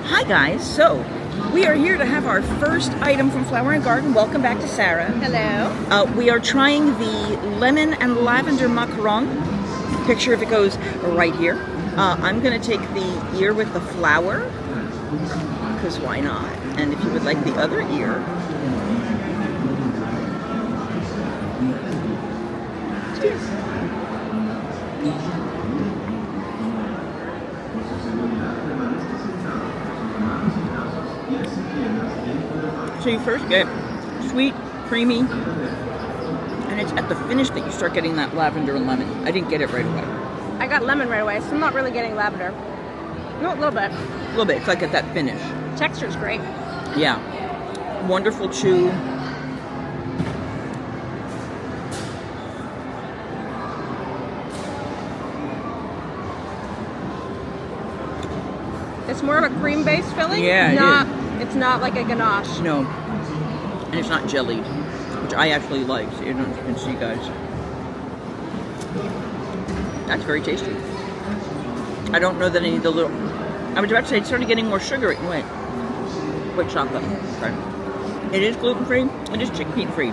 Hi guys, so we are here to have our first item from Flower and Garden. Welcome back to Sarah. Hello. We are trying the lemon and lavender macaron. Picture if it goes right here. I'm going to take the ear with the flower, because why not? And if you would like the other ear. Cheers. So you first get sweet, creamy, and it's at the finish that you start getting that lavender and lemon. I didn't get it right away. I got lemon right away, so I'm not really getting lavender. No, a little bit. A little bit. It's like at that finish. Texture's great. Yeah. Wonderful chew. It's more of a cream-based filling. Yeah, It's not like a ganache. No. And it's not jellied, which I actually like. So you can see, guys. That's very tasty. I don't know that I need the little... I was about to say it started getting more sugary. Wait. White chocolate. Okay. It is gluten-free. It is chickpea-free.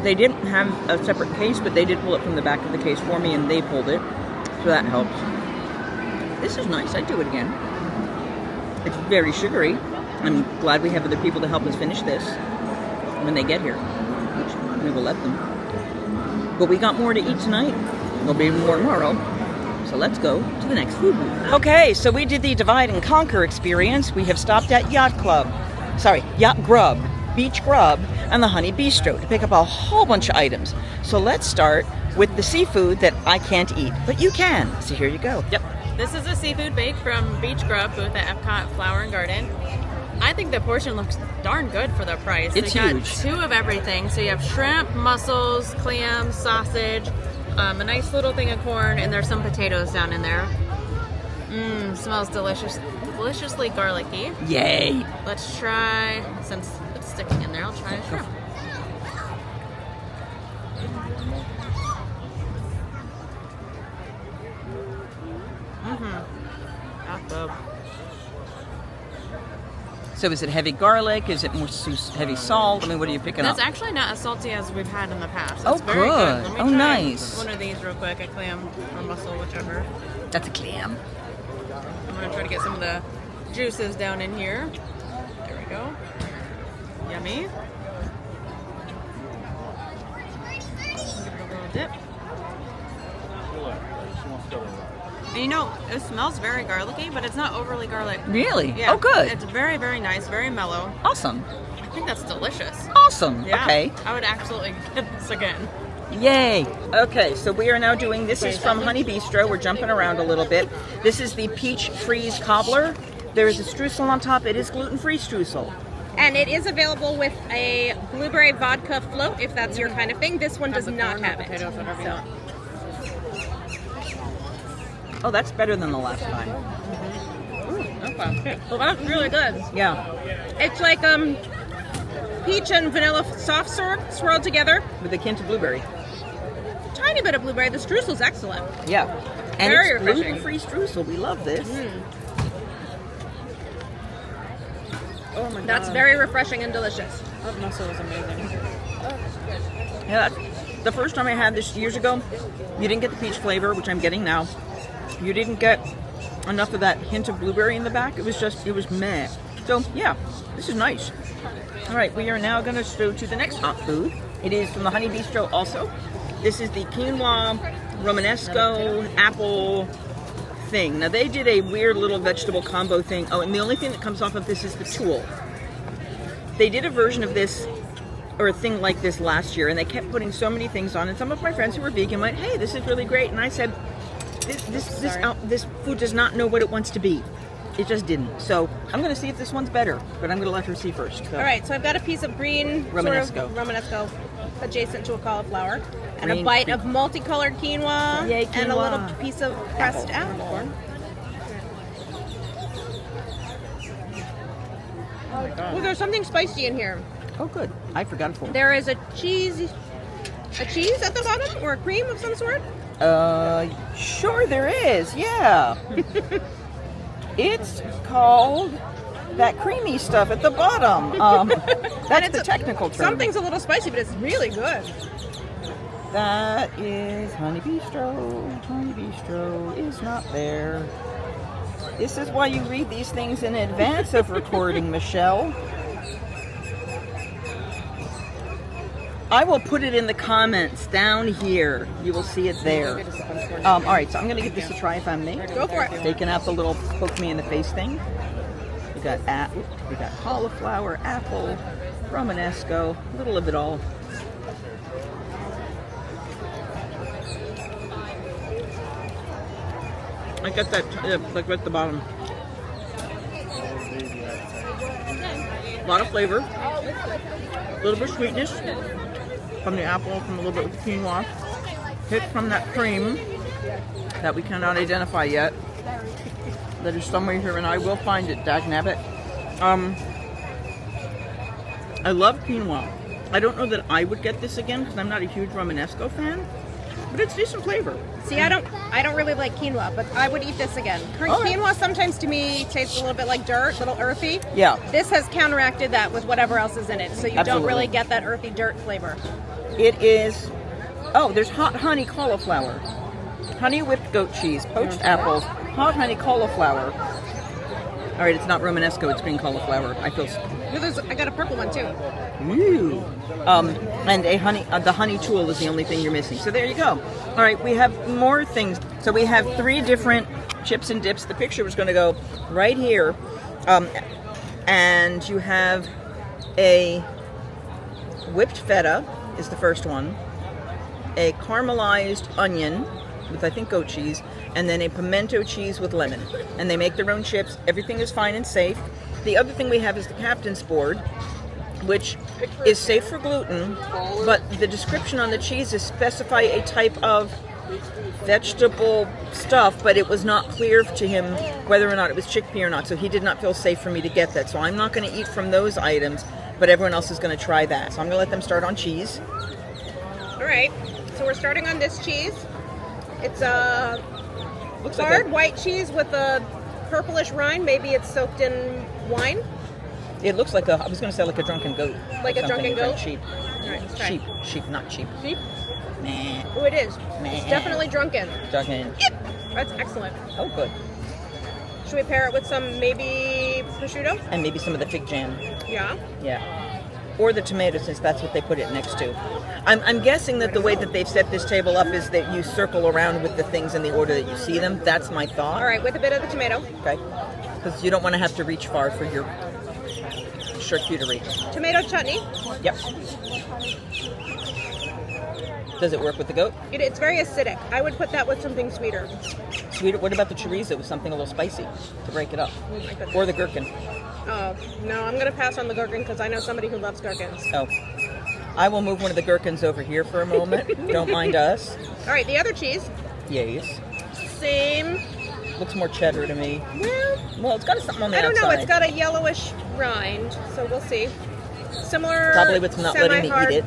They didn't have a separate case, but they did pull it from the back of the case for me, and they pulled it. So that helps. This is nice. I'd do it again. It's very sugary. I'm glad we have other people to help us finish this when they get here, which we will let them. But we got more to eat tonight. There'll be more tomorrow. So let's go to the next food booth. Okay, so we did the Divide and Conquer experience. We have stopped at Yacht Grub, Beach Grub, and the Honey Bistro to pick up a whole bunch of items. So let's start with the seafood that I can't eat, but you can. So here you go. Yep. This is a seafood bake from Beach Grub booth at Epcot Flower and Garden. I think the portion looks darn good for the price. It's they got huge. 2 of everything. So you have shrimp, mussels, clams, sausage, a nice little thing of corn, and there's some potatoes down in there. Smells delicious, deliciously garlicky. Yay. Let's try, since it's sticking in there, I'll try a shrimp. That's good. So is it heavy garlic? Is it more heavy salt? I mean, what are you picking up? That's actually not as salty as we've had in the past. Oh, It's very good. Let me Oh, try nice. one of these real quick, a clam or mussel, whichever. That's a clam. I'm going to try to get some of the juices down in here. There we go. Yummy. Give it a little dip. And you know, it smells very garlicky, but it's not overly garlic. Really? Yeah. Oh, good. It's very, very nice, very mellow. Awesome. I think that's delicious. Awesome. Yeah. Okay. I would absolutely get this again. Yay. Okay, so we are now doing, this is from Honey Bistro. We're jumping around a little bit. This is the peach freeze cobbler. There is a streusel on top. It is gluten-free streusel. And it is available with a blueberry vodka float, if that's your kind of thing. This one does not have it. Potatoes, whatever you want. Oh, that's better than the last time. Okay. Well, that's really good. Yeah, It's like peach and vanilla soft serve swirled together. with a hint of blueberry. Tiny bit of blueberry. The streusel's excellent. Yeah. And Very it's refreshing. gluten-free streusel. We love this. Oh my God. That's very refreshing and delicious. That mussel is amazing. Yeah, the first time I had this years ago, you didn't get the peach flavor, which I'm getting now. You didn't get enough of that hint of blueberry in the back. It was meh. So yeah, this is nice. All right, we are now going to go to the next hot food. It is from the Honey Bistro also. This is the quinoa romanesco apple thing. Now they did a weird little vegetable combo thing. Oh, and the only thing that comes off of this is the tulle. They did a version of this or a thing like this last year, and they kept putting so many things on. And some of my friends who were vegan went, "Hey, this is really great." And I said, "This food does not know what it wants to be. It just didn't." So I'm going to see if this one's better, but I'm going to let her see first. So. All right, so I've got a piece of green Romanesco. sort of Romanesco adjacent to a cauliflower, and Green a bite of multicolored quinoa, Yay, and a quinoa. little piece of pressed apple. Oh, there's something spicy in here. Oh, good. I forgot it for. There is a cheese at the bottom, or a cream of some sort. Sure there is. Yeah. It's called that creamy stuff at the bottom. That's the technical term. Something's a little spicy, but it's really good. That is Honey Bistro. Honey Bistro is not there. This is why you read these things in advance of recording, Michele. I will put it in the comments down here. You will see it there. All right, so I'm going to give this a try if I may. Go for it. Taking out the little poke me in the face thing. We got cauliflower, apple, Romanesco, a little of it all. I got that like right at the bottom. A lot of flavor, a little bit of sweetness from the apple, from a little bit of the quinoa, hit from that cream that we cannot identify yet. That is somewhere here, and I will find it. Dagnabbit. I love quinoa. I don't know that I would get this again because I'm not a huge Romanesco fan, but it's decent flavor. See, I don't really like quinoa, but I would eat this again. Quinoa sometimes to me tastes a little bit like dirt, a little earthy. Yeah. This has counteracted that with whatever else is in it, so you don't really get that earthy dirt flavor. It is, there's hot honey cauliflower, honey whipped goat cheese, poached apples, hot honey cauliflower. All right, it's not Romanesco, it's green cauliflower. I feel. I got a purple one too. Ooh. And the honey tool is the only thing you're missing. So there you go. All right, we have more things. So we have 3 different chips and dips. The picture was going to go right here. And you have a whipped feta is the first one, a caramelized onion with, I think, goat cheese, and then a pimento cheese with lemon. And they make their own chips. Everything is fine and safe. The other thing we have is the captain's board, which is safe for gluten, but the description on the cheeses specify a type of vegetable stuff, but it was not clear to him whether or not it was chickpea or not, so he did not feel safe for me to get that. So I'm not going to eat from those items, but everyone else is going to try that. So I'm going to let them start on cheese. All right, so we're starting on this cheese. It's a hard white cheese with a purplish rind. Maybe it's soaked in wine. It looks like I was going to say like a drunken goat. Like a drunken goat? Sheep. All right, let's try. Sheep, not cheap. Sheep? Meh. Oh, it is. Meh. It's definitely drunken. Drunken. That's excellent. Oh, good. Should we pair it with some maybe prosciutto? And maybe some of the fig jam. Yeah. Yeah. Or the tomato, since that's what they put it next to. I'm guessing that the way that they've set this table up is that you circle around with the things in the order that you see them. That's my thought. All right, with a bit of the tomato. Okay. Because you don't want to have to reach far for your charcuterie. Tomato chutney. Yep. Does it work with the goat? It's very acidic. I would put that with something sweeter. Sweeter? What about the chorizo with something a little spicy to break it up? Oh my goodness. Or the gherkin? Oh, no, I'm going to pass on the gherkin because I know somebody who loves gherkins. Oh. I will move one of the gherkins over here for a moment. Don't mind us. All right, the other cheese. Yes. Same. Looks more cheddar to me. Well, it's got something on the outside. I don't know. It's got a yellowish rind, so we'll see. Similar. Probably with not letting me eat it.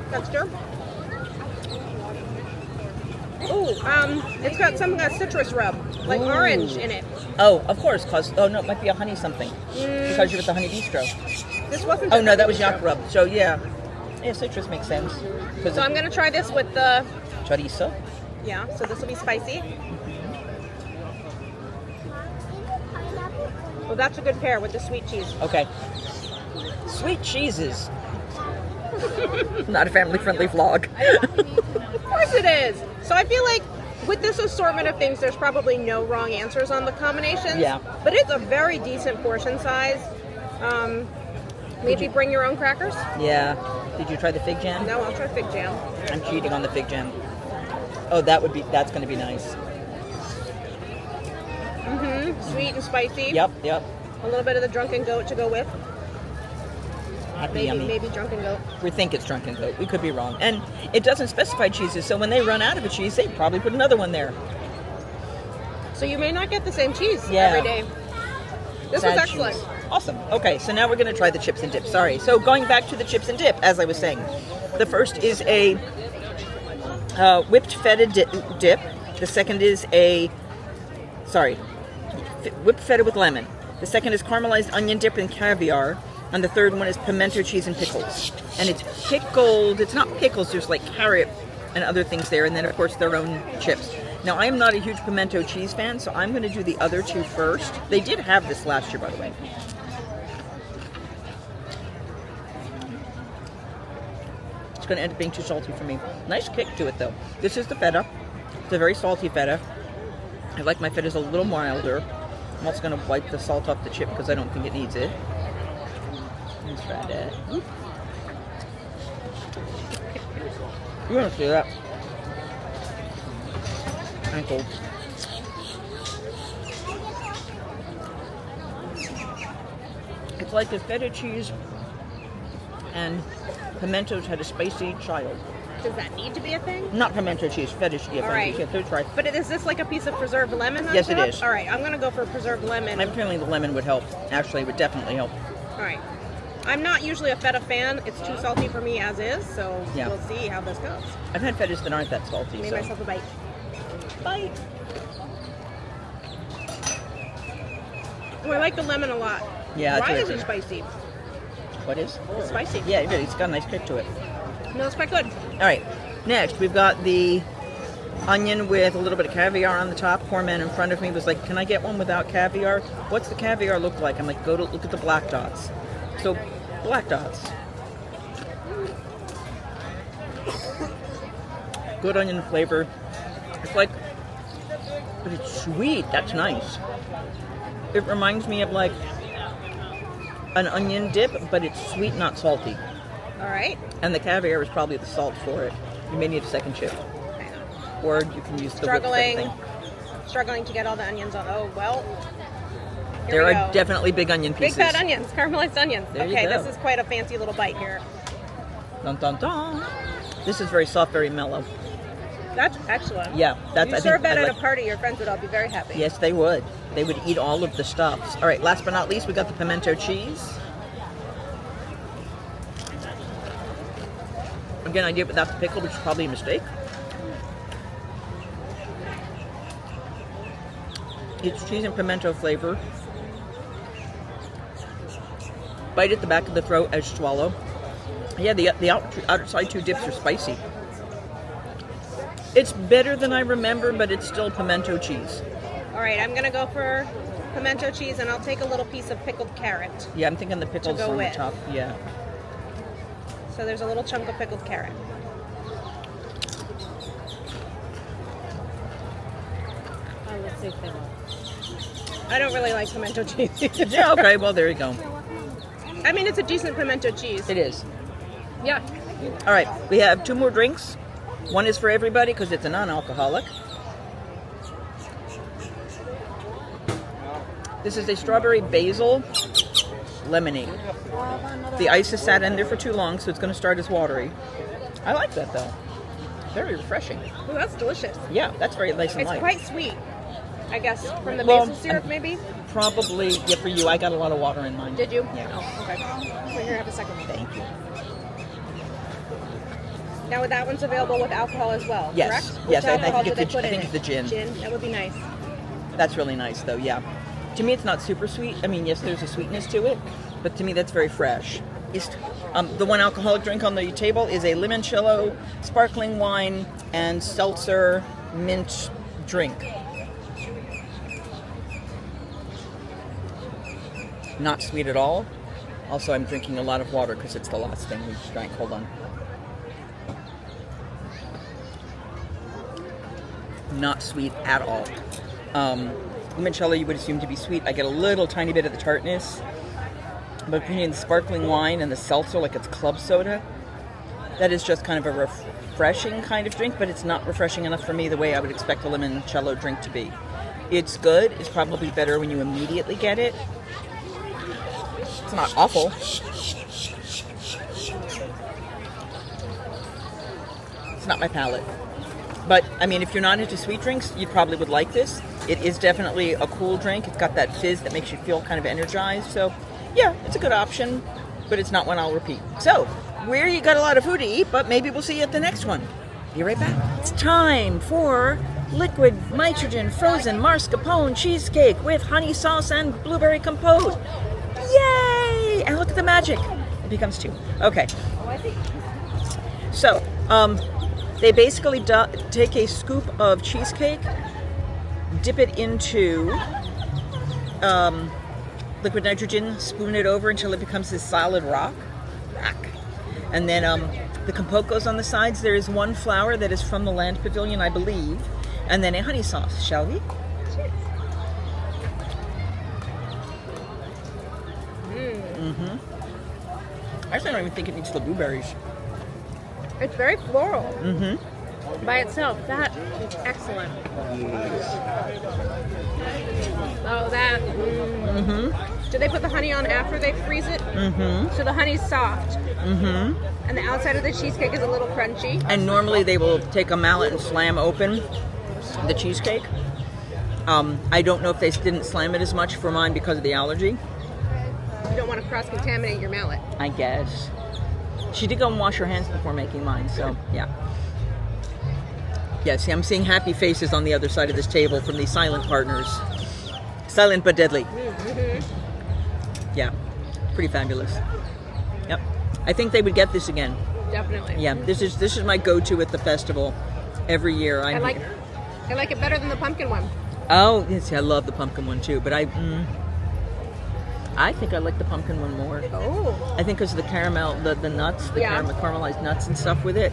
Texture. Ooh, it's got some citrus rub, like orange in it. Oh, of course, it might be a honey something. Because you're with the Honey Bistro. This wasn't. Oh, no, that was yak rub. So, yeah. Yeah, citrus makes sense. So I'm going to try this with the... chorizo. Yeah, so this will be spicy. Well, that's a good pair with the sweet cheese. Okay. Sweet cheeses. Not a family-friendly vlog. Of course it is. So I feel like with this assortment of things, there's probably no wrong answers on the combinations. Yeah. But it's a very decent portion size. Maybe bring your own crackers. Yeah. Did you try the fig jam? No, I'll try fig jam. I'm cheating on the fig jam. Oh, that's going to be nice. Mm-hmm. Sweet and spicy. Yep. A little bit of the drunken goat to go with. Yummy. Maybe drunken goat. We think it's drunken goat. We could be wrong. And it doesn't specify cheeses, so when they run out of a cheese, they probably put another one there. So you may not get the same cheese Yeah. every day. This Sad was excellent. cheese. Awesome. Okay, so now we're going to try the chips and dip. Sorry. So going back to the chips and dip, as I was saying, the first is a whipped feta dip. The second is whipped feta with lemon. The second is caramelized onion dip and caviar. And the third one is pimento cheese and pickles. And it's pickled. It's not pickles, there's like carrot and other things there. And then, of course, their own chips. Now, I am not a huge pimento cheese fan, so I'm going to do the other two first. They did have this last year, by the way. It's going to end up being too salty for me. Nice kick to it, though. This is the feta. It's a very salty feta. I like my fetas a little milder. I'm also going to wipe the salt off the chip because I don't think it needs it. Let's try that. You want to see that? Ankle. It's like if feta cheese and pimentos had a spicy child. Does that need to be a thing? Not pimento cheese, feta cheese. All right. Yeah, third try. But is this like a piece of preserved lemon on Yes, top? it is. All right, I'm going to go for preserved lemon. I'm feeling the lemon would help. Actually, it would definitely help. All right. I'm not usually a feta fan. It's too salty for me as is, so Yeah. we'll see how this goes. I've had fetas that aren't that salty. Made So. myself a bite. Bite. Oh, I like the lemon a lot. Yeah, Why it's is it really spicy? What is? It's spicy. Yeah, it is. It's got a nice kick to it. No, it's quite good. All right. Next, we've got the onion with a little bit of caviar on the top. Poor man in front of me was like, "Can I get one without caviar? What's the caviar look like?" I'm like, "Go to look at the black dots." So, black dots. Good onion flavor. It's like, but it's sweet. That's nice. It reminds me of like an onion dip, but it's sweet, not salty. All right. And the caviar is probably the salt for it. You may need a second chip. I know. Or you can use the whipped thing. Struggling to get all the onions on. Oh, well. There we are go. definitely big onion Big pieces. fat onions, caramelized onions. There you Okay, go. this is quite a fancy little bite here. Dun, dun, dun. This is very soft, very mellow. That's excellent. Yeah, that's. You I serve think that I at like- a party, your friends would all be very happy. Yes, they would. They would eat all of the stuffs. All right, last but not least, we got the pimento cheese. Again, I did it without the pickle, which is probably a mistake. It's cheese and pimento flavor. Bite at the back of the throat as you swallow. Yeah, the outside two dips are spicy. It's better than I remember, but it's still pimento cheese. All right, I'm going to go for pimento cheese, and I'll take a little piece of pickled carrot. Yeah, I'm thinking the pickles go on with. the top. Yeah. So there's a little chunk of pickled carrot. Let's see if they will. I don't really like pimento cheese. Yeah, okay, well, there you go. I mean, it's a decent pimento cheese. It is. Yeah. All right, we have two more drinks. One is for everybody because it's a non-alcoholic. This is a strawberry basil lemonade. The ice has sat in there for too long, so it's going to start as watery. I like that, though. Very refreshing. Ooh, that's delicious. Yeah, that's very nice and It's light. quite sweet, I guess, from the Well, basil syrup, maybe? Probably, yeah, for you. I got a lot of water in mine. Did you? Yeah. Oh, okay. We're here, have a second. Thank you. Now, that one's available with alcohol as well, Yes. correct? Yes, Which I alcohol think do they it's put the- I in think it? it's the gin. Gin, that would be nice. That's really nice, though, yeah. To me, it's not super sweet. I mean, yes, there's a sweetness to it, but to me, that's very fresh. The one alcoholic drink on the table is a limoncello, sparkling wine, and seltzer mint drink. Not sweet at all. Also, I'm drinking a lot of water because it's the last thing we drank. Hold on. Not sweet at all. Limoncello you would assume to be sweet. I get a little tiny bit of the tartness. But between the sparkling wine and the seltzer, like it's club soda, that is just kind of a refreshing kind of drink, but it's not refreshing enough for me the way I would expect a limoncello drink to be. It's good. It's probably better when you immediately get it. It's not awful. It's not my palate. But, I mean, if you're not into sweet drinks, you probably would like this. It is definitely a cool drink. It's got that fizz that makes you feel kind of energized. So, yeah, it's a good option, but it's not one I'll repeat. So, you got a lot of food to eat, but maybe we'll see you at the next one. Be right back. It's time for liquid nitrogen frozen mascarpone cheesecake with honey sauce and blueberry compote. Yay! And look at the magic. It becomes 2. Okay. So, they basically take a scoop of cheesecake, dip it into liquid nitrogen, spoon it over until it becomes this solid rock. And then the compote goes on the sides. There is one flower that is from the Land Pavilion, I believe, and then a honey sauce. Shall we? Actually, I don't even think it needs the blueberries. It's very floral. Mm-hmm. By itself, that is excellent. Oh, that. Mm-hmm. Do they put the honey on after they freeze it? Mm-hmm. So the honey's soft. Mm-hmm. And the outside of the cheesecake is a little crunchy. And normally they will take a mallet and slam open the cheesecake. I don't know if they didn't slam it as much for mine because of the allergy. You don't want to cross-contaminate your mallet. I guess. She did go and wash her hands before making mine, so yeah. Yeah, see, I'm seeing happy faces on the other side of this table from these silent partners. Silent but deadly. Mm-hmm. Yeah, pretty fabulous. Yep. I think they would get this again. Definitely. Yeah, this is my go-to at the festival every year. I like it better than the pumpkin one. Oh, yes, I love the pumpkin one too, but I think I like the pumpkin one more. Oh. I think because of the caramel, the nuts, the caramelized nuts and stuff with it.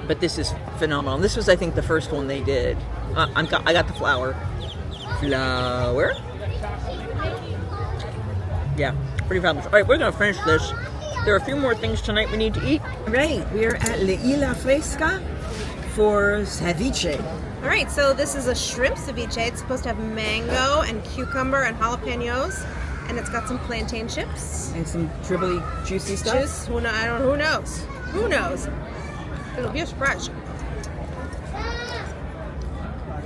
But this is phenomenal. This was, I think, the first one they did. I got the flour. Flour. Yeah, pretty fabulous. All right, we're going to finish this. There are a few more things tonight we need to eat. Right, we're at La Isla Fresca for ceviche. All right, so this is a shrimp ceviche. It's supposed to have mango and cucumber and jalapenos, and it's got some plantain chips. And some dribbly, juicy stuff. Juice? Who knows? Who knows? It'll be a surprise.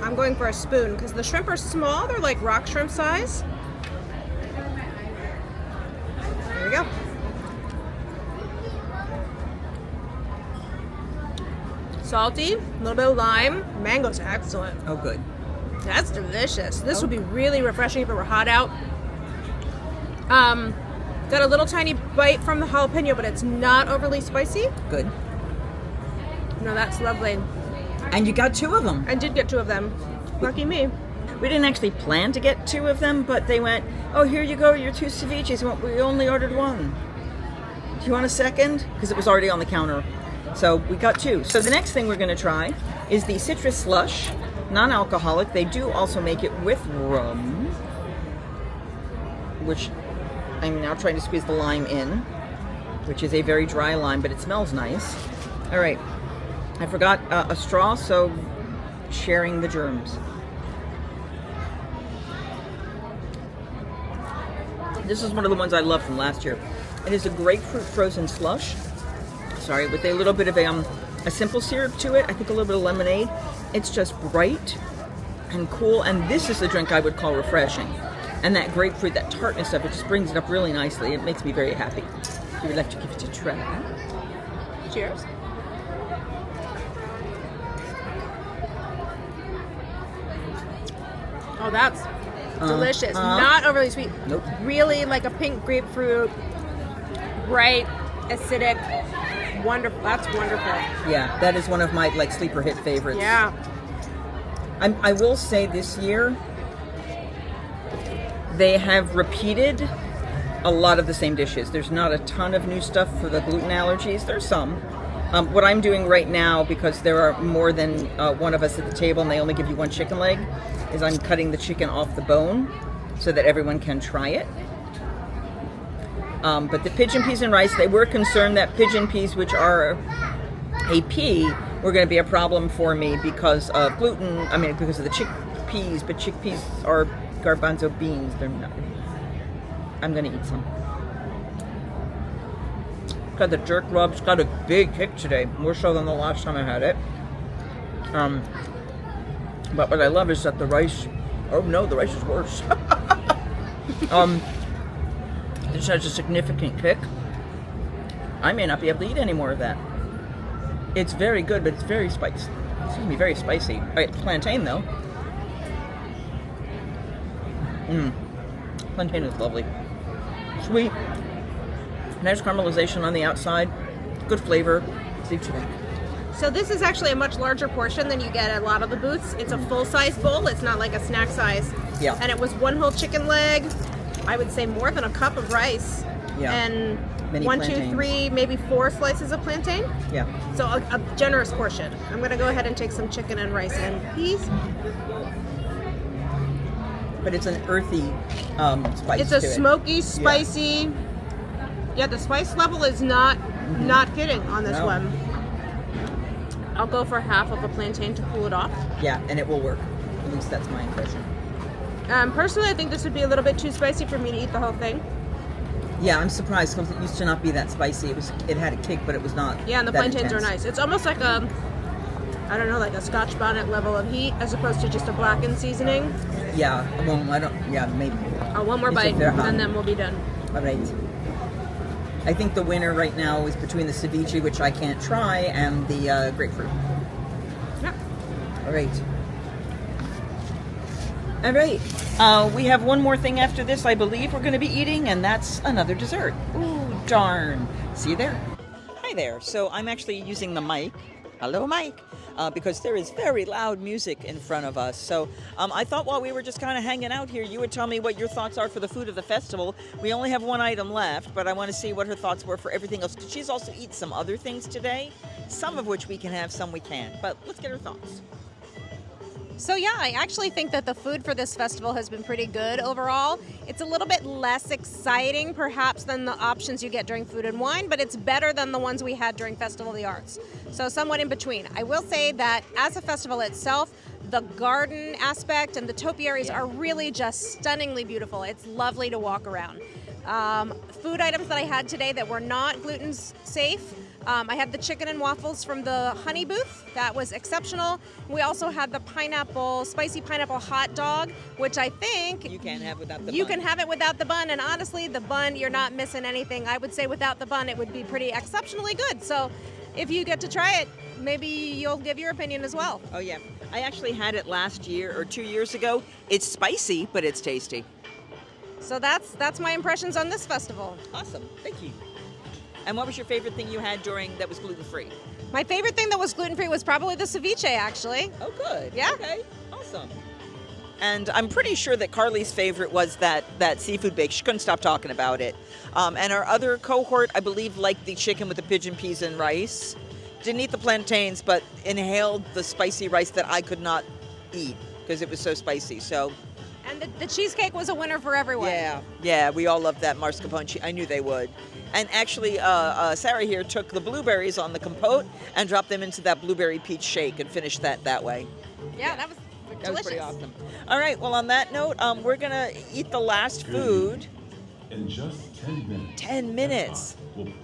I'm going for a spoon because the shrimp are small. They're like rock shrimp size. There we go. Salty, a little bit of lime. Mango's excellent. Oh, good. That's delicious. This would be really refreshing if it were hot out. Got a little tiny bite from the jalapeno, but it's not overly spicy. Good. No, that's lovely. And you got 2 of them. I did get 2 of them. Lucky me. We didn't actually plan to get 2 of them, but they went, oh, here you go, your 2 ceviches. We only ordered 1. Do you want a second? Because it was already on the counter. So we got 2. So the next thing we're going to try is the citrus slush, non-alcoholic. They do also make it with rum, which I'm now trying to squeeze the lime in, which is a very dry lime, but it smells nice. All right. I forgot a straw, so sharing the germs. This is one of the ones I love from last year. It is a grapefruit frozen slush. Sorry, with a little bit of a simple syrup to it. I think a little bit of lemonade. It's just bright and cool, and this is the drink I would call refreshing. And that grapefruit, that tartness of it, just brings it up really nicely. It makes me very happy. If you would like to give it a try. Cheers. Oh, that's delicious. Not overly sweet. Nope. Really like a pink grapefruit. Bright, acidic. Wonderful. That's wonderful. Yeah, that is one of my sleeper hit favorites. Yeah. I will say this year, they have repeated a lot of the same dishes. There's not a ton of new stuff for the gluten allergies. There's some. What I'm doing right now, because there are more than one of us at the table and they only give you 1 chicken leg, is I'm cutting the chicken off the bone so that everyone can try it. But the pigeon peas and rice, they were concerned that pigeon peas, which are a pea, were going to be a problem for me because of gluten. I mean, because of the chickpeas, but chickpeas are garbanzo beans. They're not. I'm going to eat some. Got the jerk rubs. Got a big kick today, more so than the last time I had it. But what I love is that the rice. Oh no, the rice is worse. This has a significant kick. I may not be able to eat any more of that. It's very good, but it's very spicy. It's gonna be very spicy. All right, plantain though. Plantain is lovely. Sweet. Nice caramelization on the outside. Good flavor. See what you think. So this is actually a much larger portion than you get at a lot of the booths. It's a full-size bowl. It's not like a snack size. Yeah. And it was one whole chicken leg. I would say more than a cup of rice. Yeah. And Many 1, 2, plantains. 3, maybe 4 slices of plantain. Yeah. So a generous portion. I'm going to go ahead and take some chicken and rice and peas. But it's an earthy spice. It's a to it. smoky, spicy. Yeah, the spice level is not kidding on this No. one. I'll go for half of a plantain to cool it off. Yeah, and it will work. At least that's my impression. Personally, I think this would be a little bit too spicy for me to eat the whole thing. Yeah, I'm surprised because it used to not be that spicy. It had a kick, but it was not. Yeah, and the that plantains are intense. nice. It's almost like a, I don't know, like a Scotch bonnet level of heat as opposed to just a blackened seasoning. Yeah, well, I don't. Yeah, maybe. One more It's bite, if they're hot. and then we'll be done. All right. I think the winner right now is between the ceviche, which I can't try, and the grapefruit. Yeah. All right. All right. We have one more thing after this, I believe we're going to be eating, and that's another dessert. Ooh, darn. See you there. Hi there. So I'm actually using the mic. Hello, Mike. Because there is very loud music in front of us. So I thought while we were just kind of hanging out here, you would tell me what your thoughts are for the food of the festival. We only have one item left, but I want to see what her thoughts were for everything else. She's also eaten some other things today, some of which we can have, some we can't. But let's get her thoughts. So yeah, I actually think that the food for this festival has been pretty good overall. It's a little bit less exciting perhaps than the options you get during Food and Wine, but it's better than the ones we had during Festival of the Arts. So somewhat in between. I will say that as a festival itself, the garden aspect and the topiaries are really just stunningly beautiful. It's lovely to walk around. Food items that I had today that were not gluten safe. I had the chicken and waffles from the honey booth. That was exceptional. We also had the spicy pineapple hot dog, which I think You can't have without the you bun. can have it without the bun. And honestly, the bun, you're not missing anything. I would say without the bun, it would be pretty exceptionally good. So if you get to try it, maybe you'll give your opinion as well. Oh, yeah. I actually had it last year or 2 years ago. It's spicy, but it's tasty. So that's my impressions on this festival. Awesome. Thank you. And what was your favorite thing you had that was gluten-free? My favorite thing that was gluten-free was probably the ceviche, actually. Oh, good. Yeah. Okay. Awesome. And I'm pretty sure that Carly's favorite was that seafood bake. She couldn't stop talking about it. And our other cohort, I believe, liked the chicken with the pigeon peas and rice. Didn't eat the plantains, but inhaled the spicy rice that I could not eat because it was so spicy. So, And the cheesecake was a winner for everyone. yeah, we all loved that mascarpone. I knew they would. And actually, Sarah here took the blueberries on the compote and dropped them into that blueberry peach shake and finished that way. Yeah, that was delicious. That was pretty awesome. All right, well, on that note, we're going to eat the last food. In just 10 minutes. 10 minutes.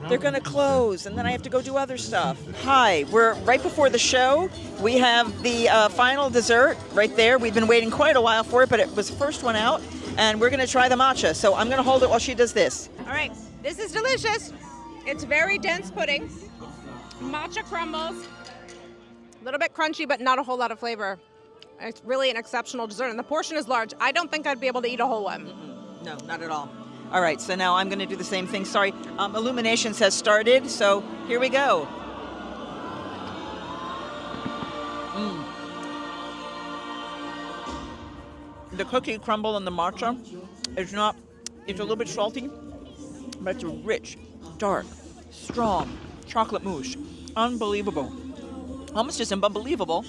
They're going to close, and then I have to go do other stuff. Hi, we're right before the show. We have the final dessert right there. We've been waiting quite a while for it, but it was the first one out, and we're going to try the matcha. So I'm going to hold it while she does this. All right, this is delicious. It's very dense pudding. Matcha crumbles. A little bit crunchy, but not a whole lot of flavor. It's really an exceptional dessert, and the portion is large. I don't think I'd be able to eat a whole one. No, not at all. All right, so now I'm going to do the same thing. Sorry, Illuminations has started, so here we go. The cookie crumble and the matcha is not, it's a little bit salty, but it's a rich, dark, strong chocolate mousse. Unbelievable. Almost as unbelievable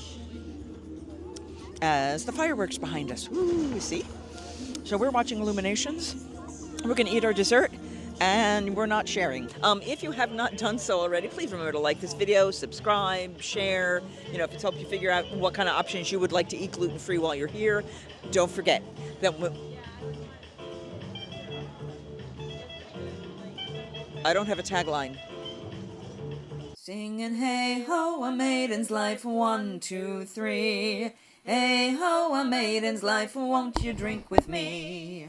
as the fireworks behind us. Ooh, see? So we're watching Illuminations. We're going to eat our dessert, and we're not sharing. If you have not done so already, please remember to like this video, subscribe, share. If it's helped you figure out what kind of options you would like to eat gluten-free while you're here. Don't forget that I don't have a tagline. Singing, hey ho, a maiden's life, 1, 2, 3. Hey ho, a maiden's life, won't you drink with me?